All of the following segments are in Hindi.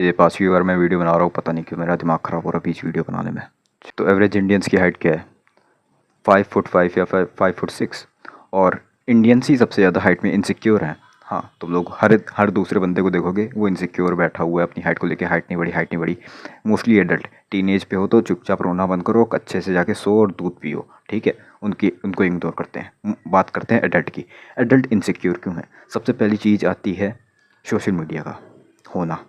ये 5वीं बार मैं वीडियो बना रहा हूँ, पता नहीं क्यों मेरा दिमाग ख़राब हो रहा है बीच वीडियो बनाने में। तो एवरेज इंडियंस की हाइट क्या है? 5 फुट 5 या 5 फुट 6। और इंडियंस ही सबसे ज़्यादा हाइट में इनसिक्योर हैं। हाँ, तुम लोग हर दूसरे बंदे को देखोगे वो इनसिक्योर बैठा हुआ है अपनी हाइट को लेके, हाइट नहीं बढ़ी, हाइट नहीं बढ़ी। मोस्टली एडल्ट टीनेज पे हो तो चुपचाप रोना बंद करो, अच्छे से जाके सो और दूध पियो, ठीक है। उनको इग्नोर करते हैं, बात करते हैं एडल्ट की। एडल्ट इनसिक्योर क्यों है? सबसे पहली चीज़ आती है सोशल मीडिया का होना।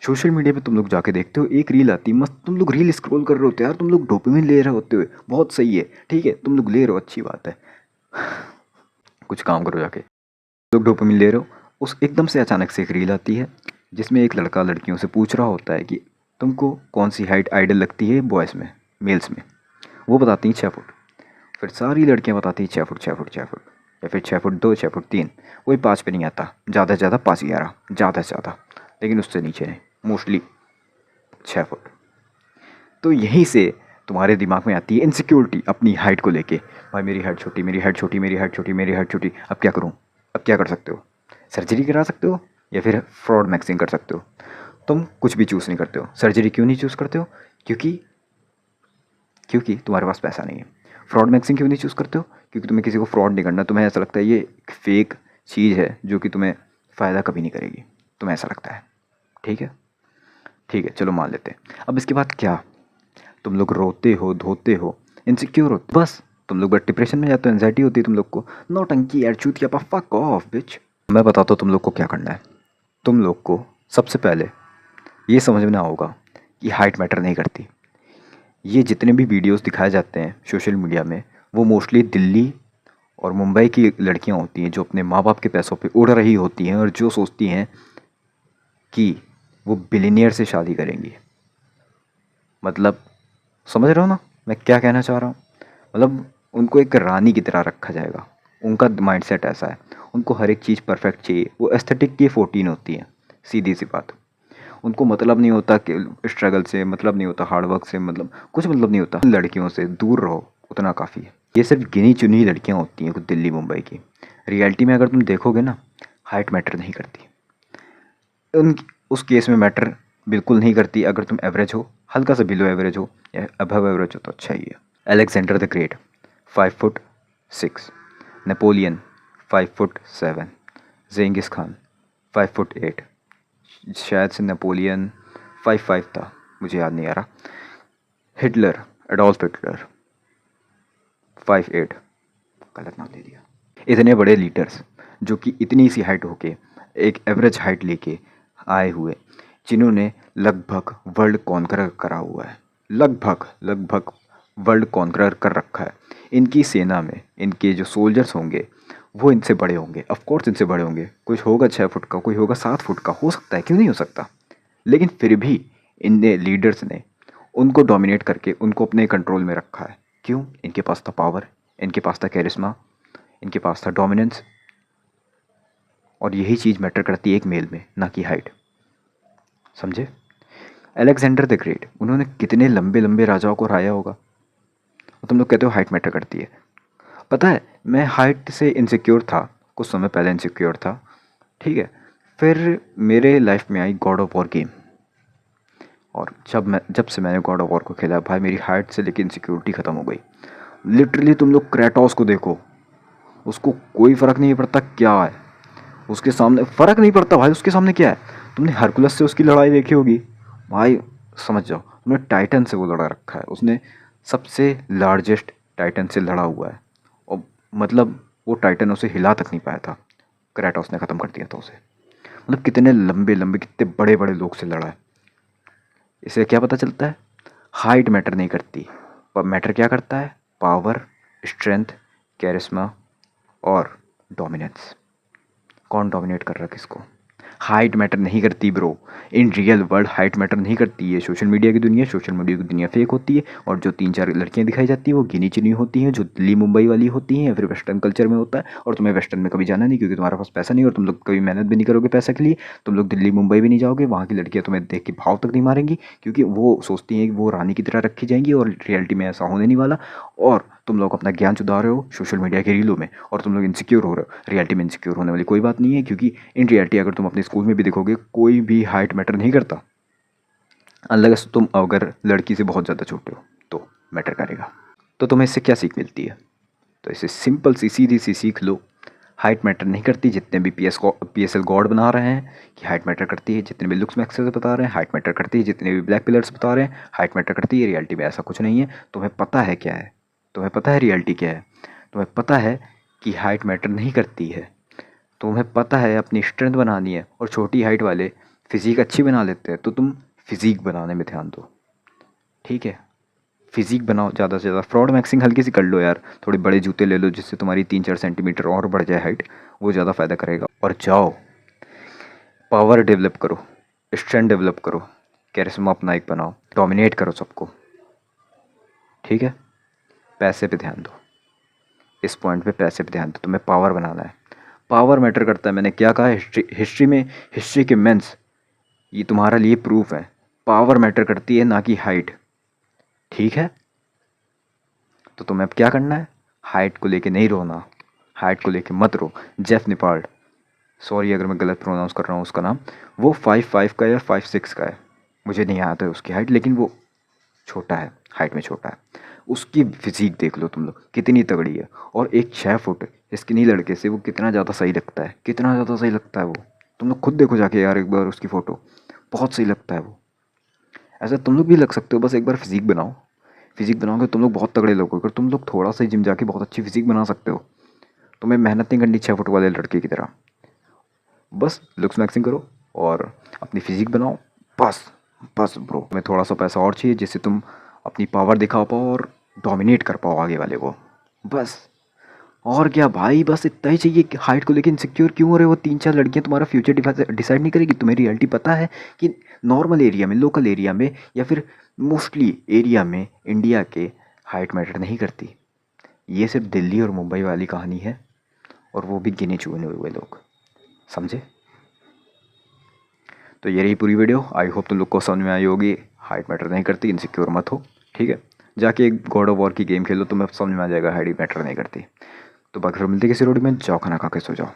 सोशल मीडिया पे तुम लोग जाके देखते हो, एक रील आती है मस्त, तुम लोग रील स्क्रॉल कर रहे होते हो यार, तुम लोग डोपामिन ले रहे होते हो, बहुत सही है, ठीक है, तुम लोग ले रहे हो, अच्छी बात है। कुछ काम करो जाके, लोग डोपामिन ले रहे हो। उस एकदम से अचानक से एक रील आती है जिसमें एक लड़का लड़कियों से पूछ रहा होता है कि तुमको कौन सी हाइट आइडल लगती है बॉयज़ में, मेल्स में। वो बताती हैं 6 फुट। फिर सारी लड़कियां बताती हैं 6 फुट 6 फुट 6 फुट, या फिर 6 फुट 2 6 फुट 3। कोई 5 पे नहीं आता, ज़्यादा से ज़्यादा 5 11, ज़्यादा से ज़्यादा, लेकिन उससे नीचे नहीं, मोस्टली 6 फुट। तो यहीं से तुम्हारे दिमाग में आती है इनसिक्योरिटी अपनी हाइट को लेके। भाई मेरी हाइट छोटी, मेरी हाइट छोटी, मेरी हाइट छोटी, मेरी हाइट छोटी, अब क्या करूँ? अब क्या कर सकते हो? सर्जरी करा सकते हो या फिर फ्रॉड मैक्सिंग कर सकते हो। तुम कुछ भी चूज़ नहीं करते हो। सर्जरी क्यों नहीं चूज़ करते हो? क्योंकि क्योंकि तुम्हारे पास पैसा नहीं है। फ्रॉड मैक्सिंग क्यों नहीं चूज़ करते हो? क्योंकि तुम्हें किसी को फ्रॉड नहीं करना, तुम्हें ऐसा लगता है ये एक फेक चीज़ है जो कि तुम्हें फ़ायदा कभी नहीं करेगी, तुम्हें ऐसा लगता है। ठीक है, ठीक है, चलो मान लेते हैं। अब इसके बाद क्या? तुम लोग रोते हो, धोते हो, इनसिक्योर होते, बस तुम लोग बस डिप्रेशन में जाते हो, एंजाइटी होती है तुम लोग को। नौटंकी यार, चूतिया पा, फक ऑफ बिच। मैं बताता हूँ तुम लोग को क्या करना है। तुम लोग को सबसे पहले ये समझना होगा कि हाइट मैटर नहीं करती। ये जितने भी वीडियोस दिखाए जाते हैं सोशल मीडिया में, वो मोस्टली दिल्ली और मुंबई की लड़कियां होती हैं जो अपने माँ बाप के पैसों पे उड़ रही होती हैं और जो सोचती हैं कि वो बिलीनियर से शादी करेंगी। मतलब समझ रहे हो ना मैं क्या कहना चाह रहा हूँ? मतलब उनको एक रानी की तरह रखा जाएगा, उनका माइंडसेट ऐसा है। उनको हर एक चीज़ परफेक्ट चाहिए, वो एस्थेटिक की 14 होती है, सीधी सी बात। उनको मतलब नहीं होता कि स्ट्रगल से, मतलब नहीं होता हार्डवर्क से, मतलब कुछ मतलब नहीं होता। लड़कियों से दूर रहो, उतना काफ़ी है। ये सिर्फ गिनी चुनी लड़कियाँ होती हैं कुछ दिल्ली मुंबई की। रियलिटी में अगर तुम देखोगे ना, हाइट मैटर नहीं करती। उन उस केस में मैटर बिल्कुल नहीं करती अगर तुम एवरेज हो, हल्का सा बिलो एवरेज हो या अबव एवरेज हो तो अच्छा ही है। Alexander the great 5 foot 6। Napoleon 5 foot 7। जेंगिस Khan 5 foot 8। शायद से नेपोलियन 5 5 था, मुझे याद नहीं आ रहा। Hitler, Adolf Hitler 5 8। गलत नाम दे दिया। इतने बड़े लीडर्स जो कि इतनी सी हाइट होके एक एवरेज हाइट लेके आए हुए, जिन्होंने लगभग वर्ल्ड कॉन्करर करा हुआ है, लगभग लगभग वर्ल्ड कॉन्करर कर रखा है। इनकी सेना में इनके जो सोल्जर्स होंगे वो इनसे बड़े होंगे, ऑफ कोर्स इनसे बड़े होंगे। कोई होगा 6 फुट का, कोई होगा 7 फुट का, हो सकता है, क्यों नहीं हो सकता। लेकिन फिर भी इन लीडर्स ने उनको डोमिनेट करके उनको अपने कंट्रोल में रखा है। क्यों? इनके पास था पावर, इनके पास था कैरिस्मा, इनके पास था डोमिनेंस। और यही चीज़ मैटर करती है एक मेल में, ना कि हाइट। समझे? अलेक्जेंडर द ग्रेट, उन्होंने कितने लंबे लंबे राजाओं को हराया होगा, और तुम लोग कहते हो हाइट मैटर करती है। पता है मैं हाइट से इनसिक्योर था, कुछ समय पहले इनसिक्योर था, ठीक है। फिर मेरे लाइफ में आई गॉड ऑफ वॉर गेम, और जब से मैंने गॉड ऑफ वॉर को खेला, भाई मेरी हाइट से लेकिन इनसिक्योरिटी ख़त्म हो गई। लिटरली तुम लोग क्रेटोस को देखो, उसको कोई फ़र्क नहीं पड़ता क्या है उसके सामने, फ़र्क नहीं पड़ता भाई उसके सामने क्या है। तुमने हरकुलस से उसकी लड़ाई देखी होगी भाई, समझ जाओ तुमने टाइटन से वो लड़ा रखा है, उसने सबसे लार्जेस्ट टाइटन से लड़ा हुआ है, और मतलब वो टाइटन उसे हिला तक नहीं पाया था, क्रेटोस ने ख़त्म कर दिया था उसे। मतलब कितने लंबे लंबे, कितने बड़े बड़े लोग से लड़ा है। इससे क्या पता चलता है? हाइट मैटर नहीं करती, पर मैटर क्या करता है? पावर, स्ट्रेंथ, कैरिस्मा और डोमिनेंस। कौन डोमिनेट कर रहा है किसको? हाइट मैटर नहीं करती bro. In real world height matter नहीं करती है। सोशल मीडिया की दुनिया, सोशल मीडिया की दुनिया फेक होती है, और जो 3 4 लड़कियां दिखाई जाती है वो गिनी चुनी होती हैं, जो दिल्ली मुंबई वाली होती हैं, या फिर वेस्टर्न कल्चर में होता है। और तुम्हें वेस्टर्न में कभी जाना नहीं, क्योंकि तुम्हारे पास पैसा नहीं, और तुम लोग कभी मेहनत भी नहीं करोगे पैसे के लिए। तुम लोग दिल्ली मुंबई भी नहीं जाओगे, वहाँ की लड़कियाँ तुम्हें देख के भाव तक नहीं मारेंगी, क्योंकि वो सोचती हैं कि वो रानी की तरह रखी जाएंगी, और रियलिटी में ऐसा होने नहीं वाला। और तुम लोग अपना ज्ञान चुरा रहे हो सोशल मीडिया के रीलों में और तुम लोग इनसिक्योर हो रहे हो। रियलिटी में इनसिक्योर होने वाली कोई बात नहीं है, क्योंकि इन रियलिटी अगर तुम अपने स्कूल में भी देखोगे कोई भी हाइट मैटर नहीं करता, अनलेस तुम अगर लड़की से बहुत ज़्यादा छोटे हो तो मैटर करेगा। तो तुम्हें इससे क्या सीख मिलती है? तो इसे सिंपल सी सीधी सी सीख लो, हाइट मैटर नहीं करती। जितने भी PSL गॉड बना रहे हैं कि हाइट मैटर करती है, जितने भी लुक्स मैक्सेस बता रहे हैं हाइट मैटर करती है, जितने भी ब्लैक पिलर्स बता रहे हैं हाइट मैटर करती है, रियलिटी में ऐसा कुछ नहीं है। तुम्हें पता है क्या है, तुम्हें पता है रियलिटी क्या है, तुम्हें पता है कि हाइट मैटर नहीं करती है, तुम्हें पता है अपनी स्ट्रेंथ बनानी है। और छोटी हाइट वाले फिज़िक अच्छी बना लेते हैं, तो तुम फिज़िक बनाने में ध्यान दो, ठीक है? फिज़िक बनाओ ज़्यादा से ज़्यादा। फ्रॉड मैक्सिंग हल्की सी कर लो यार, थोड़े बड़े जूते ले लो जिससे तुम्हारी 3-4 सेंटीमीटर और बढ़ जाए हाइट, वो ज़्यादा फ़ायदा करेगा। और जाओ पावर डेवलप करो, स्ट्रेंथ डेवलप करो, कैरिस्मा अपना एक बनाओ, डोमिनेट करो सबको, ठीक है? पैसे पे ध्यान दो, इस पॉइंट पे पैसे पे ध्यान दो, तुम्हें पावर बनाना है। पावर मैटर करता है, मैंने क्या कहा, हिस्ट्री के मेंस ये तुम्हारे लिए प्रूफ है, पावर मैटर करती है ना कि हाइट, ठीक है? तो तुम्हें अब क्या करना है, हाइट को लेके नहीं रोना, हाइट को लेके मत रो। जेफ निपाल्ड, सॉरी अगर मैं गलत प्रोनाउंस कर रहा हूँ उसका नाम, वो 5'5" का या 5'6" का है, मुझे नहीं आता है उसकी हाइट, लेकिन वो छोटा है, हाइट में छोटा है। उसकी फिजिक देख लो तुम लोग कितनी तगड़ी है, और एक 6 फुट स्किनी लड़के से वो कितना ज़्यादा सही लगता है, कितना ज़्यादा सही लगता है वो। तुम लोग खुद देखो जाके यार एक बार उसकी फ़ोटो, बहुत सही लगता है वो। ऐसा तुम लोग भी लग सकते हो, बस एक बार फिजिक बनाओ। फिजिक बनाओगे तुम लोग बहुत तगड़े लोग हो। अगर तुम लोग थोड़ा सा जिम जाके बहुत अच्छी फिजिक बना सकते हो, तुम्हें मेहनत नहीं करनी 6 फुट वाले लड़के की तरह, बस लुक्स मैक्सिंग करो और अपनी फिजिक बनाओ, बस। बस ब्रो, तुम्हें थोड़ा सा पैसा और चाहिए जिससे तुम अपनी पावर दिखा पाओ और डोमिनेट कर पाओ आगे वाले को, बस। और क्या भाई, बस इतना ही चाहिए। कि हाइट को लेकर इनसिक्योर क्यों हो रहे हो? 3-4 लड़कियां तुम्हारा फ्यूचर डिसाइड नहीं करेगी। तुम्हें रियलिटी पता है कि नॉर्मल एरिया में, लोकल एरिया में, या फिर मोस्टली एरिया में इंडिया के हाइट मैटर नहीं करती। ये सिर्फ दिल्ली और मुंबई वाली कहानी है, और वो भी गिने चुने हुए लोग, समझे? तो ये रही पूरी वीडियो। आई होप तुम लोग को समझ में आई होगी। हाइट मैटर नहीं करती, इनसिक्योर मत हो, ठीक है? जाके एक गॉड ऑफ वॉर की गेम खेलो, तुम्हें समझ में आ जाएगा हाइट मैटर नहीं करती। तो बाकी फिर मिलते किसी रोड में, जाओ खाना खा के सो जाओ।